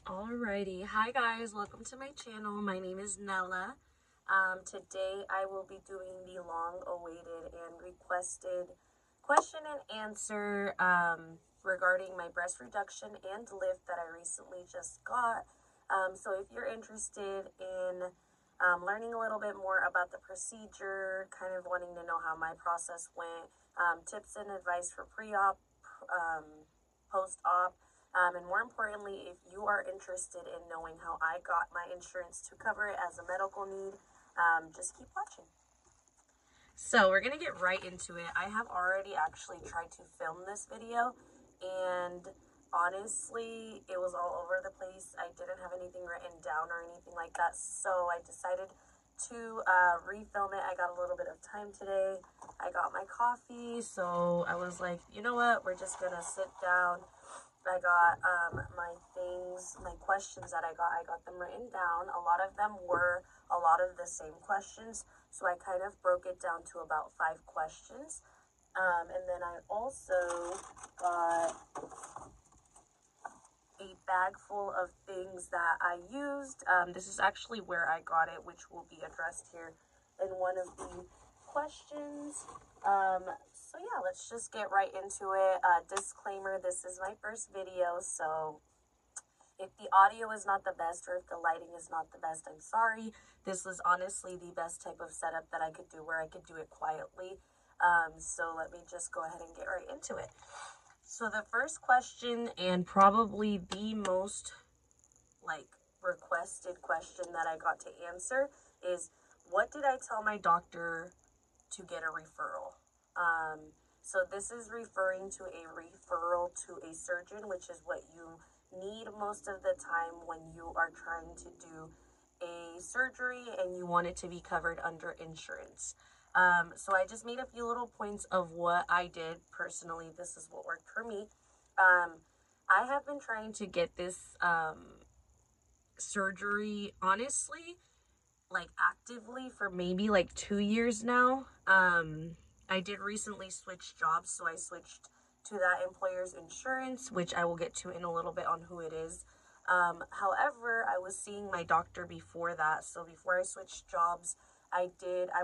Alrighty, hi guys, welcome to my channel. My name is Nella. Today I will be doing the long-awaited and requested question and answer regarding my breast reduction and lift that I recently just got. So if you're interested in learning a little bit more about the procedure, kind of wanting to know how my process went, tips and advice for pre-op, post-op, and more importantly, if you are interested in knowing how I got my insurance to cover it as a medical need, just keep watching. So we're going to get right into it. I have already actually tried to film this video, and honestly, it was all over the place. I didn't have anything written down or anything like that, so I decided to refilm it. I got a little bit of time today. I got my coffee, so I was like, you know what, we're just going to sit down. I got my questions that I got them written down. A lot of them were a lot of the same questions, so I kind of broke it down to about 5 questions. And then I also got a bag full of things that I used. This is actually where I got it, which will be addressed here in one of the questions. So yeah, let's just get right into it. Disclaimer, this is my first video, so if the audio is not the best or if the lighting is not the best, I'm sorry. This was honestly the best type of setup that I could do where I could do it quietly. So let me just go ahead and get right into it. So the first question, and probably the most requested question that I got to answer, is what did I tell my doctor to get a referral? So this is referring to a referral to a surgeon, which is what you need most of the time when you are trying to do a surgery and you want it to be covered under insurance. So I just made a few little points of what I did personally. This is what worked for me. I have been trying to get this surgery, honestly, actively for maybe 2 years now. I did recently switch jobs, so I switched to that employer's insurance, which I will get to in a little bit on who it is. However, I was seeing my doctor before that, so before I switched jobs, I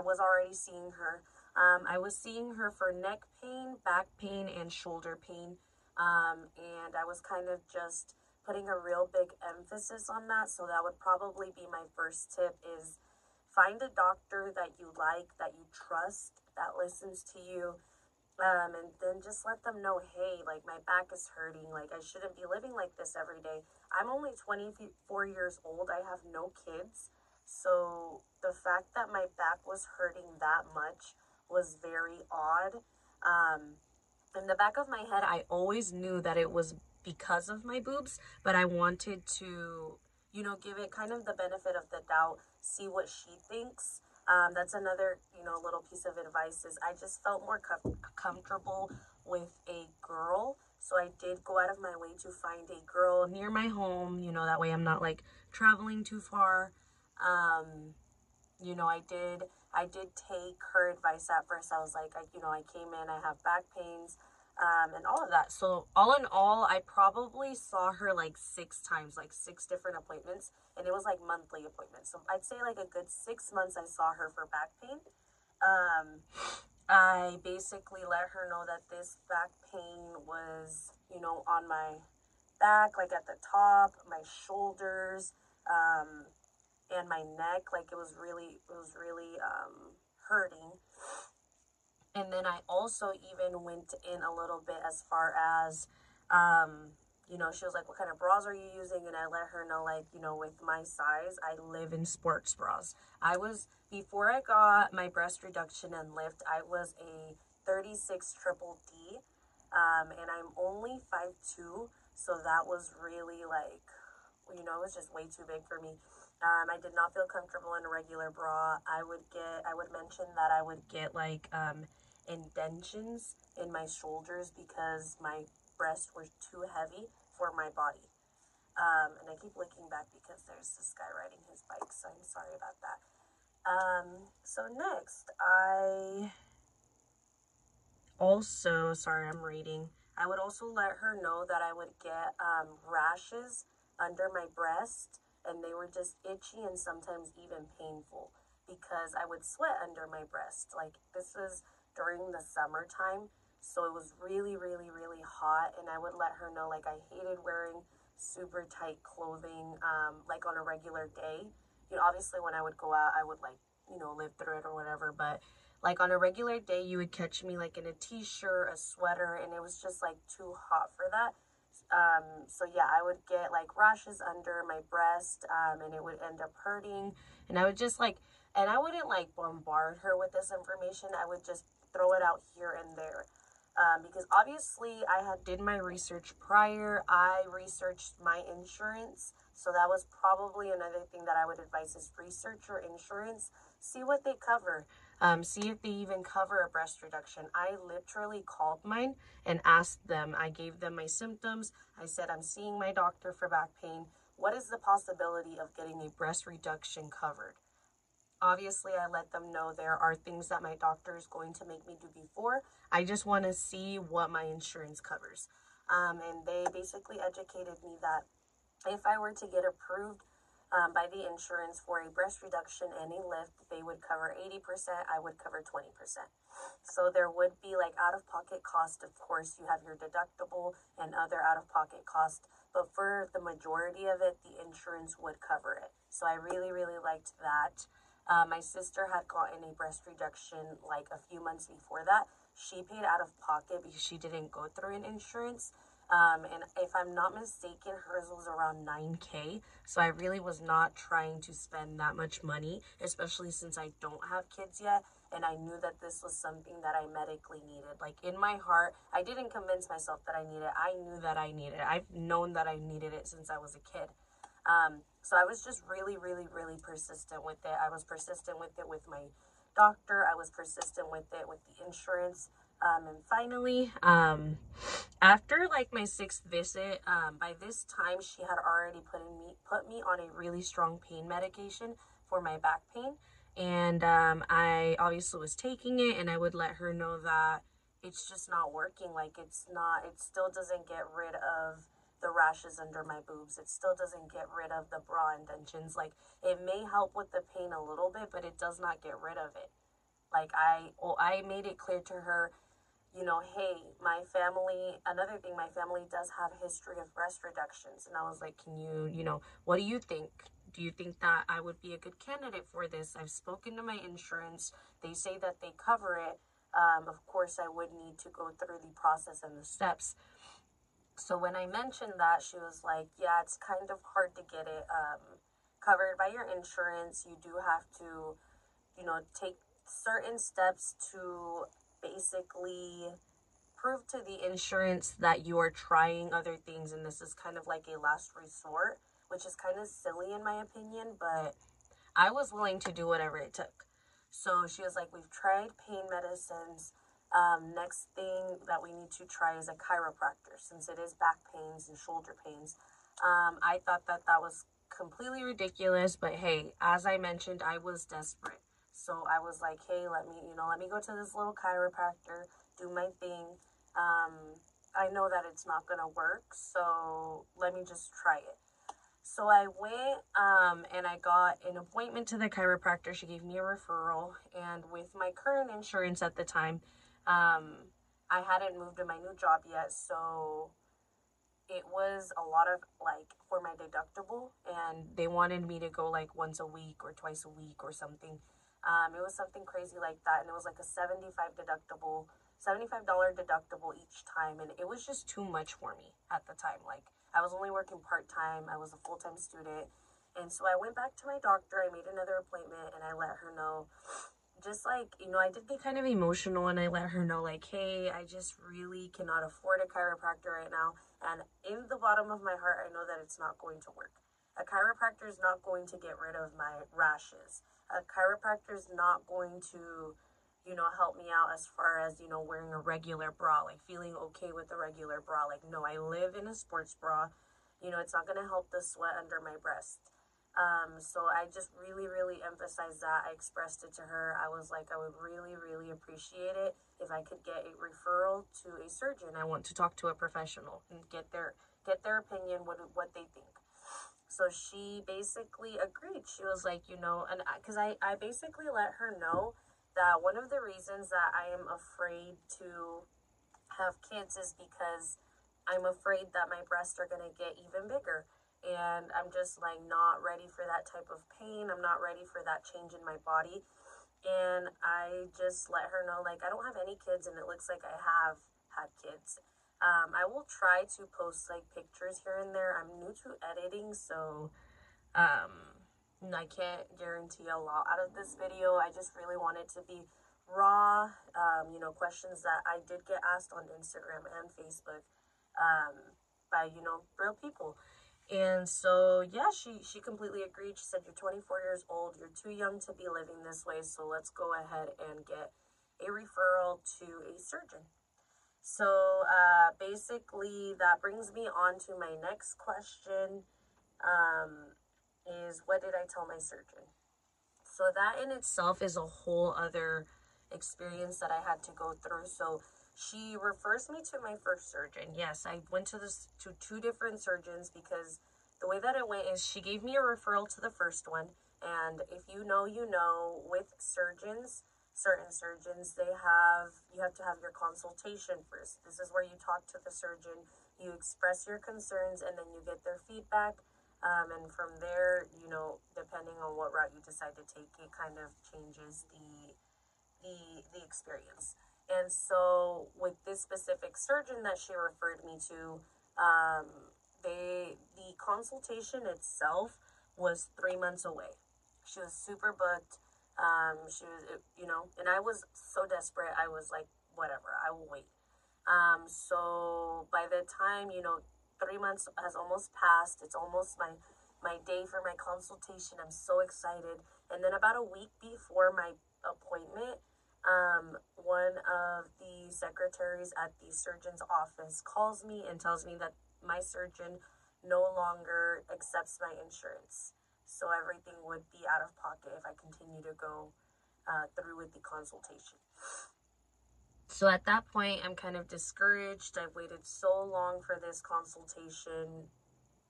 was already seeing her. I was seeing her for neck pain, back pain, and shoulder pain, and I was kind of just putting a real big emphasis on that, so that would probably be my first tip, is find a doctor that you like, that you trust, that listens to you, and then just let them know, hey, my back is hurting, I shouldn't be living like this every day. I'm only 24 years old, I have no kids, so the fact that my back was hurting that much was very odd. In the back of my head, I always knew that it was because of my boobs, but I wanted to, give it kind of the benefit of the doubt, see what she thinks. That's another, little piece of advice, is I just felt more comfortable with a girl. So I did go out of my way to find a girl near my home, that way I'm not traveling too far. I did take her advice at first. I was like, I came in, I have back pains, and all of that. So all in all, I probably saw her 6 times, 6 different appointments, and it was monthly appointments. So I'd say a good 6 months I saw her for back pain. I basically let her know that this back pain was, on my back, at the top, my shoulders, and my neck. It was really hurting. And then I also even went in a little bit as far as, she was like, what kind of bras are you using? And I let her know, with my size, I live in sports bras. Before I got my breast reduction and lift, I was a 36 triple D, and I'm only 5'2", so that was really it was just way too big for me. I did not feel comfortable in a regular bra. I would mention that I would get indentions in my shoulders because my breasts were too heavy for my body. And I keep looking back because there's this guy riding his bike, so I'm sorry about that. So next, I would also let her know that I would get rashes under my breast, and they were just itchy and sometimes even painful because I would sweat under my breast. Like, this was during the summertime, so it was really, really, really hot, and I would let her know, like, I hated wearing super tight clothing, like, on a regular day. You know, obviously when I would go out, I would, like, you know, live through it or whatever, but like on a regular day, you would catch me like in a t-shirt, a sweater, and it was just like too hot for that. So yeah, I would get like rashes under my breast, and it would end up hurting, and I would just like, and I wouldn't like bombard her with this information. I would just throw it out here and there. Because obviously I had did my research prior. I researched my insurance. So that was probably another thing that I would advise is research your insurance. See what they cover. See if they even cover a breast reduction. I literally called mine and asked them. I gave them my symptoms. I said, I'm seeing my doctor for back pain. What is the possibility of getting a breast reduction covered? Obviously, I let them know there are things that my doctor is going to make me do before. I just want to see what my insurance covers. And they basically educated me that if I were to get approved by the insurance for a breast reduction and a lift, they would cover 80%, I would cover 20%. So there would be like out-of-pocket cost. Of course, you have your deductible and other out-of-pocket cost, but for the majority of it, the insurance would cover it. So I really, really liked that. My sister had gotten a breast reduction like a few months before that. She paid out of pocket because she didn't go through an insurance. And if I'm not mistaken, hers was around $9K. So I really was not trying to spend that much money, especially since I don't have kids yet. And I knew that this was something that I medically needed. Like in my heart, I didn't convince myself that I needed it. I knew that I needed it. I've known that I needed it since I was a kid. So I was just really, really, really persistent with it. I was persistent with it with my doctor. I was persistent with it with the insurance. And finally, after like my 6th visit, by this time she had already put me on a really strong pain medication for my back pain. And I obviously was taking it, and I would let her know that it's just not working. Like it still doesn't get rid of the rashes under my boobs. It still doesn't get rid of the bra indentions. Like it may help with the pain a little bit, but it does not get rid of it. Like I made it clear to her, you know, hey, another thing, my family does have a history of breast reductions. And I was like, can you know, what do you think? Do you think that I would be a good candidate for this? I've spoken to my insurance. They say that they cover it. Of course, I would need to go through the process and the steps. So when I mentioned that, she was like, yeah, it's kind of hard to get it covered by your insurance. You do have to, you know, take certain steps to basically prove to the insurance that you are trying other things, and this is kind of like a last resort, which is kind of silly in my opinion, but I was willing to do whatever it took. So she was like, we've tried pain medicines. Next thing that we need to try is a chiropractor, since it is back pains and shoulder pains. I thought that was completely ridiculous, but hey, as I mentioned, I was desperate. So I was like, hey, let me go to this little chiropractor, do my thing. I know that it's not going to work, so let me just try it. So I went, and I got an appointment to the chiropractor. She gave me a referral, and with my current insurance at the time, I hadn't moved to my new job yet, so it was a lot of, like, for my deductible, and they wanted me to go, like, once a week or twice a week or something. It was something crazy like that, and it was, like, a $75 deductible each time, and it was just too much for me at the time. Like, I was only working part-time, I was a full-time student, and so I went back to my doctor, I made another appointment, and I let her know, just like, you know, I did get kind of emotional, and I let her know, like, hey, I just really cannot afford a chiropractor right now, and in the bottom of my heart, I know that it's not going to work. A chiropractor is not going to get rid of my rashes. A chiropractor is not going to, you know, help me out as far as, you know, wearing a regular bra, like feeling okay with a regular bra. Like, no, I live in a sports bra. You know, it's not going to help the sweat under my breast. So I just really, really emphasized that. I expressed it to her. I was like, I would really, really appreciate it if I could get a referral to a surgeon. I want to talk to a professional and get their opinion, what they think. So she basically agreed. She was like, you know, and because I basically let her know that one of the reasons that I am afraid to have kids is because I'm afraid that my breasts are going to get even bigger. And I'm just like not ready for that type of pain. I'm not ready for that change in my body. And I just let her know, like, I don't have any kids and it looks like I have had kids. I will try to post like pictures here and there. I'm new to editing, so I can't guarantee a lot out of this video. I just really want it to be raw, you know, questions that I did get asked on Instagram and Facebook by, you know, real people. And so, yeah, she completely agreed. She said, you're 24 years old. You're too young to be living this way. So let's go ahead and get a referral to a surgeon. So basically, that brings me on to my next question, is what did I tell my surgeon? So that in itself is a whole other experience that I had to go through. So she refers me to my first surgeon. Yes, I went to two different surgeons because the way that it went is she gave me a referral to the first one. And if you know, you know, with surgeons, certain surgeons, you have to have your consultation first. This is where you talk to the surgeon, you express your concerns, and then you get their feedback. And from there, you know, depending on what route you decide to take, it kind of changes the experience. And so with this specific surgeon that she referred me to, the consultation itself was 3 months away. She was super booked. She was, you know, and I was so desperate. I was like, whatever, I will wait. So by the time, you know, 3 months has almost passed, it's almost my day for my consultation. I'm so excited. And then about a week before my appointment, one of the secretaries at the surgeon's office calls me and tells me that my surgeon no longer accepts my insurance. So everything would be out of pocket if I continue to go through with the consultation. So at that point, I'm kind of discouraged. I've waited so long for this consultation.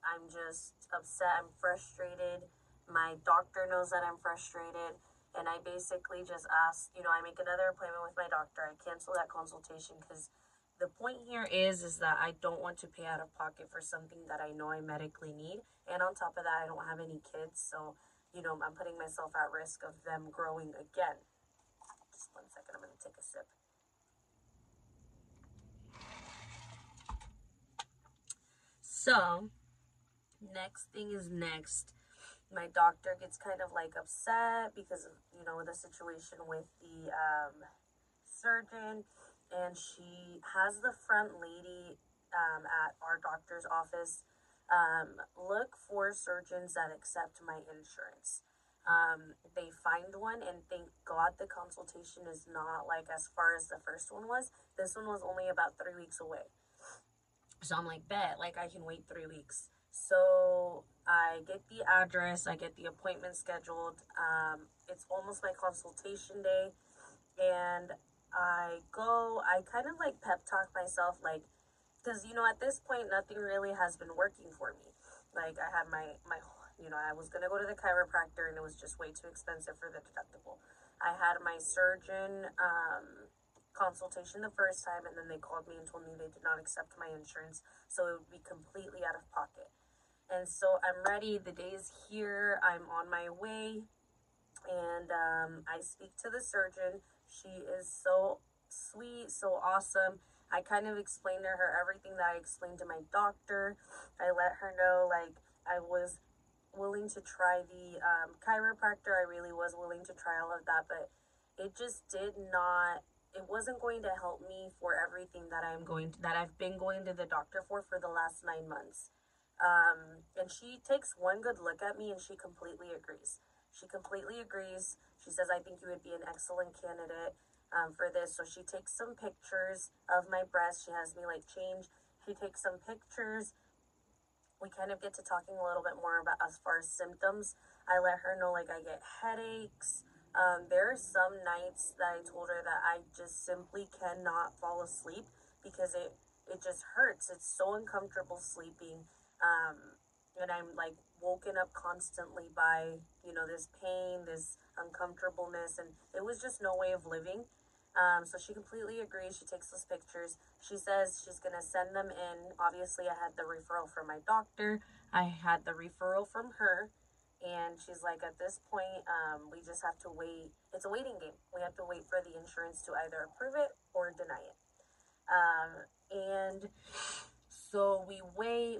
I'm just upset. I'm frustrated. My doctor knows that I'm frustrated. And I basically just asked, you know, I make another appointment with my doctor. I cancel that consultation because the point here is that I don't want to pay out of pocket for something that I know I medically need. And on top of that, I don't have any kids. So, you know, I'm putting myself at risk of them growing again. Just 1 second. I'm going to take a sip. So, next thing is next. My doctor gets kind of like upset because of, you know, the situation with the surgeon, and she has the front lady at our doctor's office look for surgeons that accept my insurance. They find one, and thank God the consultation is not like as far as the first one was. This one was only about 3 weeks away. So I'm like, bet, like I can wait 3 weeks. So I get the address, I get the appointment scheduled. It's almost my consultation day, and I go. I kind of like pep talk myself, like, because, you know, at this point, nothing really has been working for me. Like, I had my you know, I was going to go to the chiropractor, and it was just way too expensive for the deductible. I had my surgeon consultation the first time, and then they called me and told me they did not accept my insurance, so it would be completely out of pocket. And so I'm ready. The day is here. I'm on my way, and I speak to the surgeon. She is so sweet, so awesome. I kind of explained to her everything that I explained to my doctor. I let her know, like, I was willing to try the chiropractor. I really was willing to try all of that, but it just did not, it wasn't going to help me for everything that I've been going to the doctor for the last 9 months. And she takes one good look at me and she completely agrees. She completely agrees. She says, I think you would be an excellent candidate for this. So she takes some pictures of my breast. She has me like change. She takes some pictures. We kind of get to talking a little bit more about as far as symptoms. I let her know, like, I get headaches. There are some nights that I told her that I just simply cannot fall asleep because it just hurts. It's so uncomfortable sleeping. and I'm like woken up constantly by, you know, this pain, this uncomfortableness, and it was just no way of living. So she completely agrees. She takes those pictures. She says she's going to send them in. Obviously, I had the referral from my doctor. I had the referral from her. And she's like, at this point, we just have to wait. It's a waiting game. We have to wait for the insurance to either approve it or deny it. And so we wait.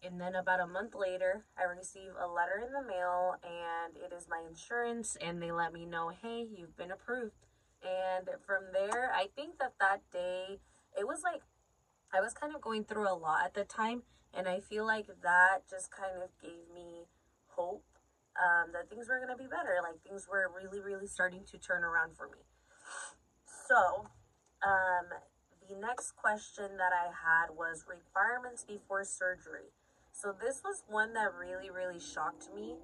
And then about a month later, I receive a letter in the mail, and it is my insurance. And they let me know, hey, you've been approved. And from there, I think that day, it was like, I was kind of going through a lot at the time. And I feel like that just kind of gave me hope, that things were going to be better. Like, things were really, really starting to turn around for me. So, the next question that I had was requirements before surgery. So this was one that really, really shocked me.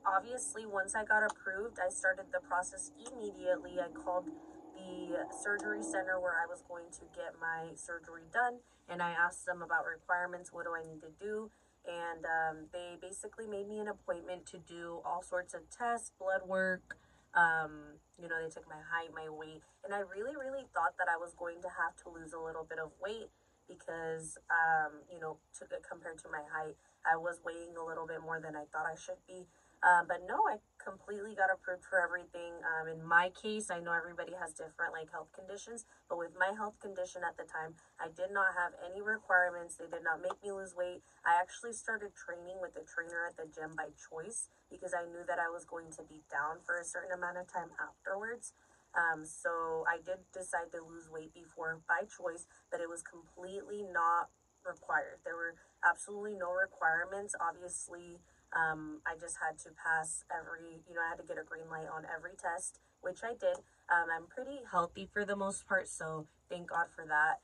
Obviously, once I got approved, I started the process immediately. I called the surgery center where I was going to get my surgery done, and I asked them about requirements. What do I need to do? And they basically made me an appointment to do all sorts of tests, blood work. You know, they took my height, my weight, and I really, really thought that I was going to have to lose a little bit of weight because, you know, compared to my height, I was weighing a little bit more than I thought I should be. But no, I completely got approved for everything. In my case, I know everybody has different like health conditions, but with my health condition at the time, I did not have any requirements. They did not make me lose weight. I actually started training with a trainer at the gym by choice because I knew that I was going to be down for a certain amount of time afterwards. So I did decide to lose weight before by choice, but it was completely not required. There were absolutely no requirements. Obviously, I just had to pass every, you know, I had to get a green light on every test, which I did. I'm pretty healthy for the most part, so thank God for that.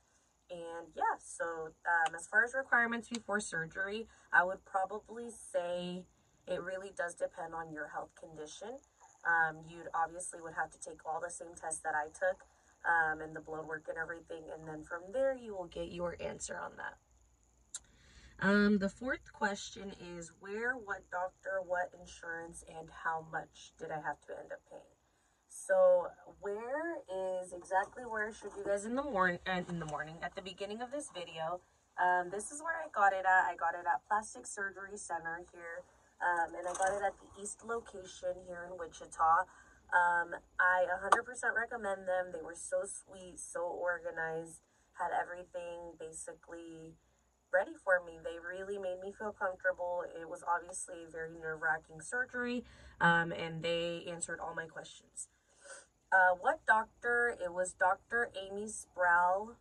And yeah, so as far as requirements before surgery, I would probably say it really does depend on your health condition. You'd obviously would have to take all the same tests that I took, and the blood work and everything, and then from there you will get your answer on that. The fourth question is where, what doctor, what insurance, and how much did I have to end up paying? So where is exactly where I showed you guys in the morning, at the beginning of this video. This is where I got it at. I got it at Plastic Surgery Center here, and I got it at the East location here in Wichita. I 100% recommend them. They were so sweet, so organized, had everything basically ready for me. They really made me feel comfortable. It was obviously a very nerve-wracking surgery, and they answered all my questions. What doctor? It was Dr. Amy Sproul.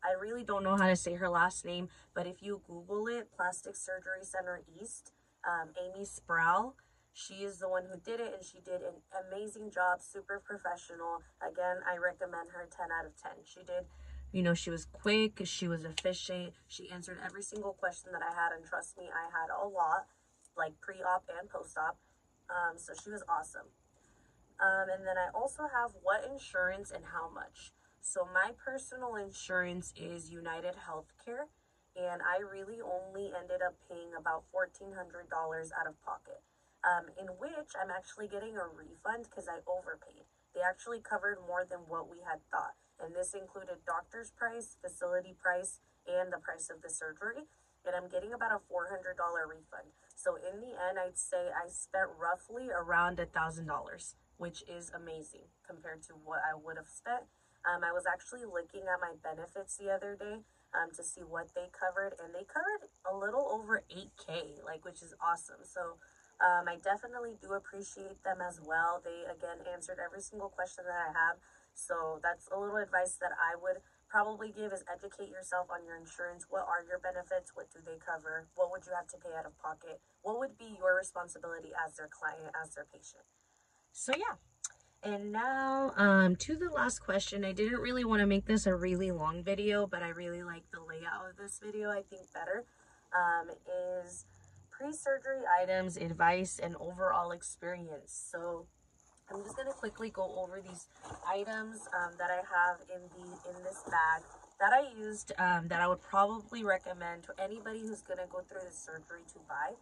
I really don't know how to say her last name, but if you Google it, Plastic Surgery Center East, Amy Sproul, she is the one who did it, and she did an amazing job, super professional. Again, I recommend her 10 out of 10. She did, you know, she was quick, she was efficient, she answered every single question that I had, and trust me, I had a lot, like pre-op and post-op, so she was awesome. And then I also have what insurance and how much. So my personal insurance is United Healthcare, and I really only ended up paying about $1,400 out of pocket, in which I'm actually getting a refund because I overpaid. They actually covered more than what we had thought, and this included doctor's price, facility price, and the price of the surgery, and I'm getting about a $400 refund. So in the end, I'd say I spent roughly around $1,000, which is amazing compared to what I would have spent. I was actually looking at my benefits the other day to see what they covered, and they covered a little over $8K, like, which is awesome. So I definitely do appreciate them as well. They, again, answered every single question that I have. So that's a little advice that I would probably give is educate yourself on your insurance. What are your benefits? What do they cover? What would you have to pay out of pocket? What would be your responsibility as their client, as their patient? So yeah. And now to the last question. I didn't really want to make this a really long video, but I really like the layout of this video, I think better, is pre-surgery items, advice, and overall experience. So I'm just going to quickly go over these items that I have in this bag that I used that I would probably recommend to anybody who's going to go through the surgery to buy.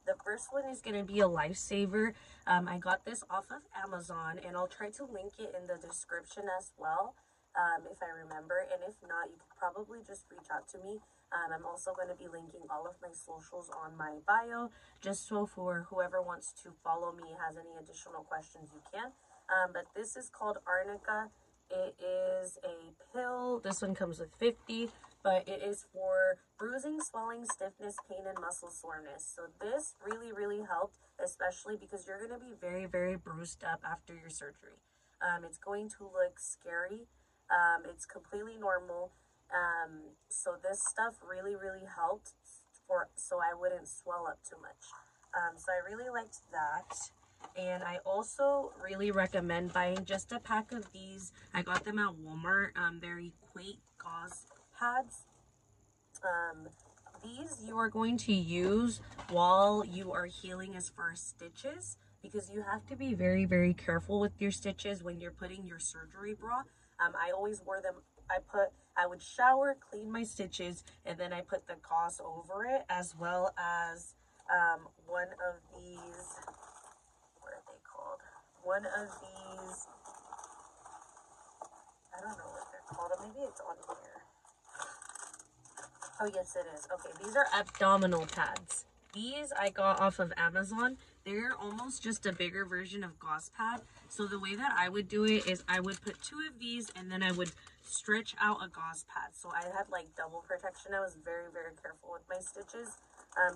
The first one is going to be a Lifesaver. I got this off of Amazon, and I'll try to link it in the description as well, if I remember. And if not, you could probably just reach out to me. I'm also going to be linking all of my socials on my bio, just so for whoever wants to follow me, has any additional questions, you can. But this is called Arnica. It is a pill. This one comes with 50, but it is for bruising, swelling, stiffness, pain, and muscle soreness. So this really, really helped, especially because you're going to be very, very bruised up after your surgery. It's going to look scary. It's completely normal. So this stuff really, really helped so I wouldn't swell up too much. So I really liked that. And I also really recommend buying just a pack of these. I got them at Walmart. They're Equate Gauze pads. These you are going to use while you are healing as far as stitches, because you have to be very, very careful with your stitches when you're putting your surgery bra. I always wore them. I would shower, clean my stitches, and then I put the gauze over it, as well as one of these. One of these, I don't know what they're called, or maybe it's on here. Oh, yes, it is. Okay, these are abdominal pads. These I got off of Amazon. They're almost just a bigger version of gauze pad. So the way that I would do it is I would put 2 of these, and then I would stretch out a gauze pad. So I had like double protection. I was very, very careful with my stitches.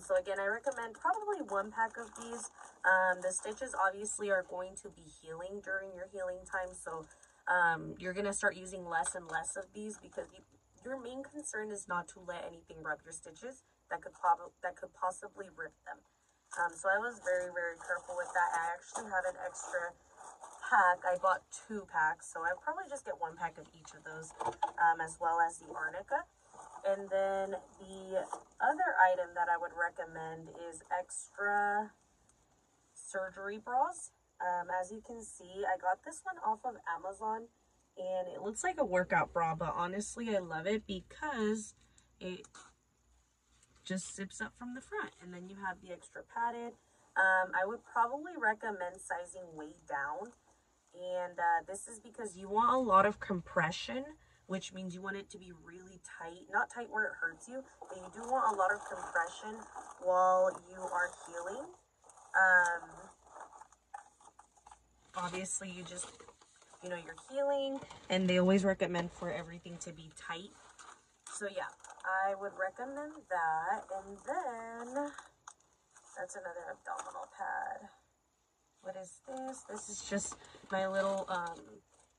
So again, I recommend probably 1 pack of these. The stitches obviously are going to be healing during your healing time. So you're going to start using less and less of these, because your main concern is not to let anything rub your stitches that could possibly rip them. So I was very, very careful with that. I actually have an extra pack. I bought 2 packs, so I'd probably just get 1 pack of each of those, as well as the Arnica. And then the other item that I would recommend is extra surgery bras. As you can see, I got this one off of Amazon, and it looks like a workout bra, but honestly I love it because it just zips up from the front, and then you have the extra padded. I would probably recommend sizing way down, and this is because you want a lot of compression, which means you want it to be really tight. Not tight where it hurts you, but you do want a lot of compression while you are healing. Obviously, you're healing, and they always recommend for everything to be tight. So yeah, I would recommend that. And then, that's another abdominal pad. What is this? This is just my little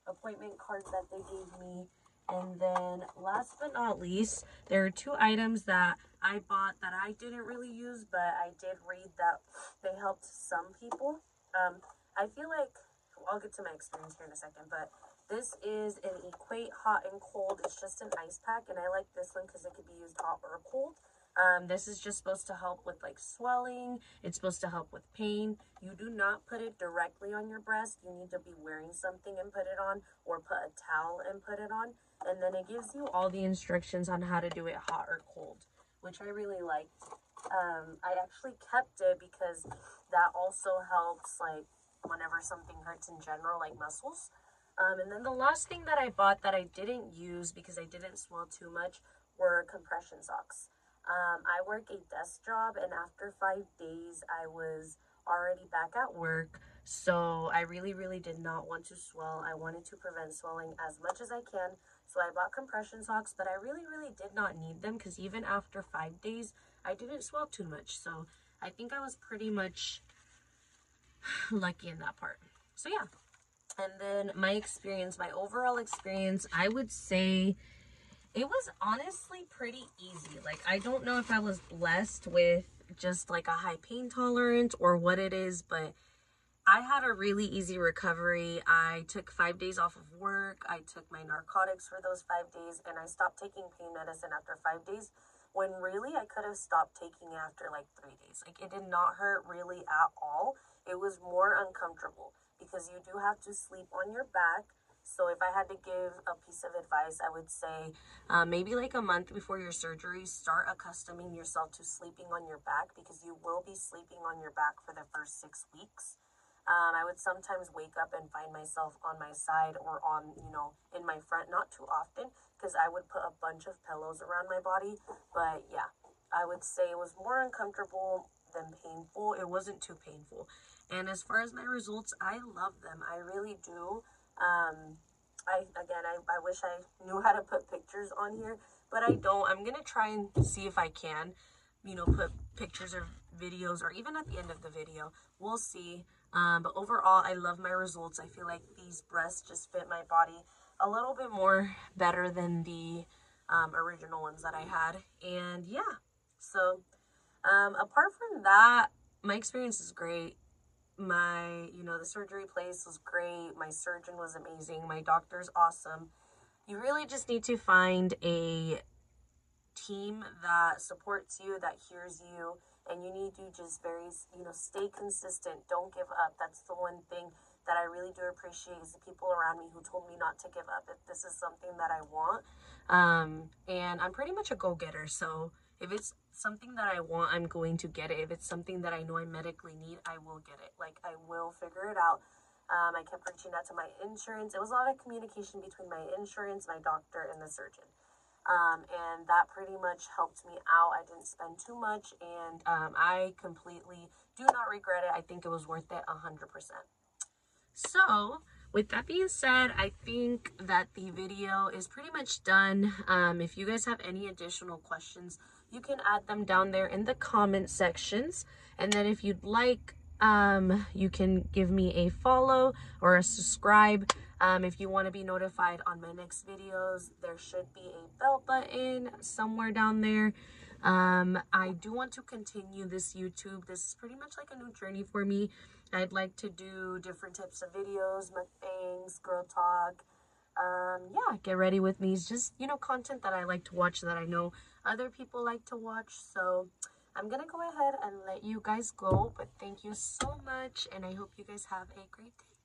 appointment card that they gave me. And then last but not least, there are 2 items that I bought that I didn't really use, but I did read that they helped some people. I feel like, I'll get to my experience here in a second, but this is an Equate hot and cold. It's just an ice pack, and I like this one because it could be used hot or cold. This is just supposed to help with like swelling. It's supposed to help with pain. You do not put it directly on your breast. You need to be wearing something and put it on, or put a towel and put it on. And then it gives you all the instructions on how to do it hot or cold, which I really liked. I actually kept it because that also helps like whenever something hurts in general, like muscles. And then the last thing that I bought that I didn't use because I didn't swell too much were compression socks. I work a desk job, and after 5 days, I was already back at work. So I really, really did not want to swell. I wanted to prevent swelling as much as I can. So I bought compression socks, but I really, really did not need them because even after 5 days, I didn't swell too much. So I think I was pretty much lucky in that part. So yeah. And then my overall experience, I would say it was honestly pretty easy. Like, I don't know if I was blessed with just like a high pain tolerance or what it is, but I had a really easy recovery. I took 5 days off of work. I took my narcotics for those 5 days, and I stopped taking pain medicine after 5 days, when really I could have stopped taking it after like 3 days. Like, it did not hurt really at all. It was more uncomfortable because you do have to sleep on your back. So if I had to give a piece of advice, I would say maybe like a month before your surgery, start accustoming yourself to sleeping on your back, because you will be sleeping on your back for the first 6 weeks. I would sometimes wake up and find myself on my side or on, in my front, not too often, because I would put a bunch of pillows around my body. But yeah, I would say it was more uncomfortable than painful. It wasn't too painful. And as far as my results, I love them. I really do. I wish I knew how to put pictures on here, but I don't. I'm going to try and see if I can, put pictures or videos, or even at the end of the video. We'll see. But overall, I love my results. I feel like these breasts just fit my body a little bit more better than the original ones that I had. And yeah, so apart from that, my experience is great. The surgery place was great. My surgeon was amazing. My doctor's awesome. You really just need to find a team that supports you, that hears you, and you need to just stay consistent. Don't give up. That's the one thing that I really do appreciate, is the people around me who told me not to give up. If this is something that I want, and I'm pretty much a go-getter, so if it's something that I want, I'm going to get it. If it's something that I know I medically need, I will get it. Like, I will figure it out. I kept reaching out to my insurance. It was a lot of communication between my insurance, my doctor, and the surgeon. And that pretty much helped me out. I didn't spend too much, and I completely do not regret it. I think it was worth it 100%. So, with that being said, I think that the video is pretty much done. If you guys have any additional questions, you can add them down there in the comment sections. And then if you'd like, you can give me a follow or a subscribe. If you want to be notified on my next videos, there should be a bell button somewhere down there. I do want to continue this YouTube. This is pretty much like a new journey for me. I'd like to do different types of videos, mukbangs, girl talk. Yeah, get ready with me. It's just, content that I like to watch, that I know other people like to watch. So I'm gonna go ahead and let you guys go, but thank you so much, and I hope you guys have a great day.